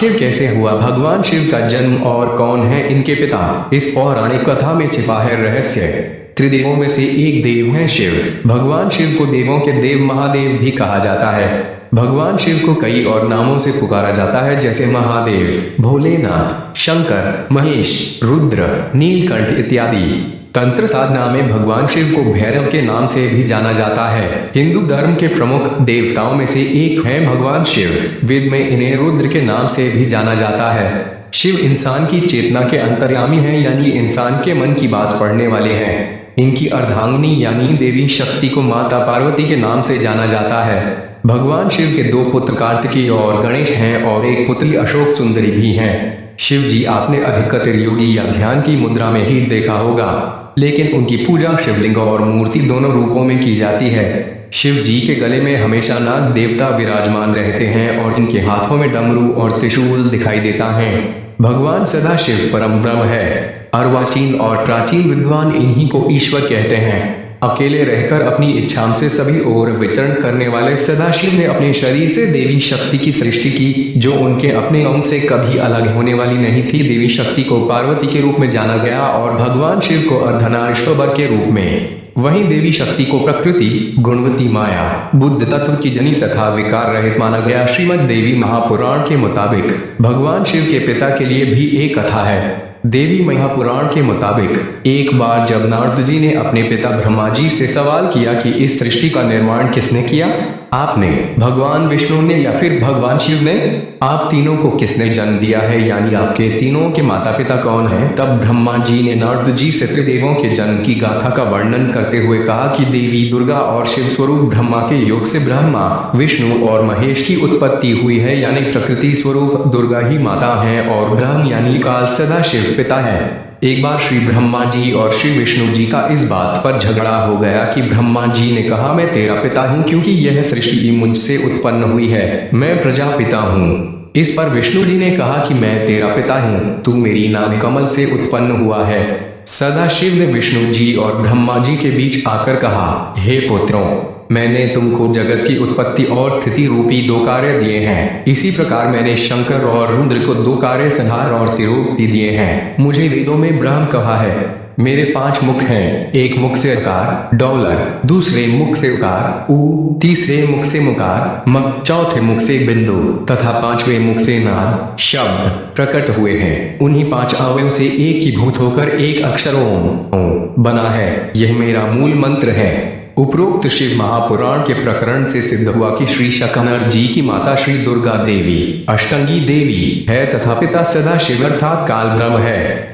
आखिर कैसे हुआ भगवान शिव का जन्म और कौन है इनके पिता, इस पौराणिक कथा में छिपा है रहस्य। त्रिदेवों में से एक देव है शिव। भगवान शिव को देवों के देव महादेव भी कहा जाता है। भगवान शिव को कई और नामों से पुकारा जाता है, जैसे महादेव, भोलेनाथ, शंकर, महेश, रुद्र, नीलकंठ इत्यादि। तंत्र साधना में भगवान शिव को भैरव के नाम से भी जाना जाता है। हिंदू धर्म के प्रमुख देवताओं में से एक है भगवान शिव। वेद में इन्हें रुद्र के नाम से भी जाना जाता है। शिव इंसान की चेतना के अंतर्यामी हैं, यानी इंसान के मन की बात पढ़ने वाले हैं। इनकी अर्धांगिनी यानी देवी शक्ति को माता पार्वती के नाम से जाना जाता है। भगवान शिव के दो पुत्र कार्तिकेय और गणेश हैं और एक पुत्री अशोक सुंदरी भी हैं। शिव जी आपने अधिकतर योगी या ध्यान की मुद्रा में ही देखा होगा, लेकिन उनकी पूजा शिवलिंग और मूर्ति दोनों रूपों में की जाती है। शिव जी के गले में हमेशा नाग देवता विराजमान रहते हैं और इनके हाथों में डमरू और त्रिशूल दिखाई देता है। भगवान सदा शिव परम ब्रह्म है। अर्वाचीन और प्राचीन विद्वान इन्हीं को ईश्वर कहते हैं। अकेले रहकर अपनी इच्छाओं से सभी ओर विचरण करने वाले सदाशिव ने अपने शरीर से देवी शक्ति की सृष्टि की, जो उनके अपने अंग से कभी अलग होने वाली नहीं थी। देवी शक्ति को पार्वती के रूप में जाना गया और भगवान शिव को अर्धनारीश्वर के रूप में। वहीं देवी शक्ति को प्रकृति, गुणवती माया, बुद्ध तत्व की जनी तथा विकार रहित माना गया। श्रीमद् देवी महापुराण के मुताबिक भगवान शिव के पिता के लिए भी एक कथा है। देवी महापुराण के मुताबिक एक बार जब नारद जी ने अपने पिता ब्रह्मा जी से सवाल किया कि इस सृष्टि का निर्माण किसने किया, आपने, भगवान विष्णु ने या फिर भगवान शिव ने, आप तीनों को किसने जन्म दिया है, यानी आपके तीनों के माता पिता कौन हैं? तब ब्रह्मा जी ने नारद जी से त्रिदेवों के जन्म की गाथा का वर्णन करते हुए कहा कि देवी दुर्गा और शिव स्वरूप ब्रह्मा के योग से ब्रह्मा, विष्णु और महेश की उत्पत्ति हुई है, यानी प्रकृति स्वरूप दुर्गा ही माता है और ब्रह्म यानी काल सदा शिव पिता है। एक बार श्री ब्रह्मा जी और श्री विष्णु जी का इस बात पर झगड़ा हो गया कि ब्रह्मा जी ने कहा मैं तेरा पिता हूँ क्योंकि यह सृष्टि मुझसे उत्पन्न हुई है, मैं प्रजापिता हूँ। इस पर विष्णु जी ने कहा कि मैं तेरा पिता हूँ, तू मेरी नाभ कमल से उत्पन्न हुआ है। सदाशिव ने विष्णु जी और ब्रह्मा जी के बीच आकर कहा, हे पुत्रों, मैंने तुमको जगत की उत्पत्ति और स्थिति रूपी दो कार्य दिए हैं। इसी प्रकार मैंने शंकर और रुद्र को दो कार्य संहार और तिरोक्ति दिए हैं। मुझे वेदों में ब्रह्म कहा है। मेरे 5 मुख हैं, एक मुख से अकार डॉलर, दूसरे मुख से उकार ऊ, तीसरे मुख से मुकार मक, चौथे मुख से बिंदु तथा 5वें मुख से नाद शब्द प्रकट हुए हैं। उन्हीं 5 अवयवों से एक ही भूत होकर एक अक्षर ओम बना है। यह मेरा मूल मंत्र है। उपरोक्त शिव महापुराण के प्रकरण से सिद्ध हुआ कि श्री शकनर जी की माता श्री दुर्गा देवी अष्टंगी देवी है तथा पिता सदा शिव अर्थात काल ब्रह्म है।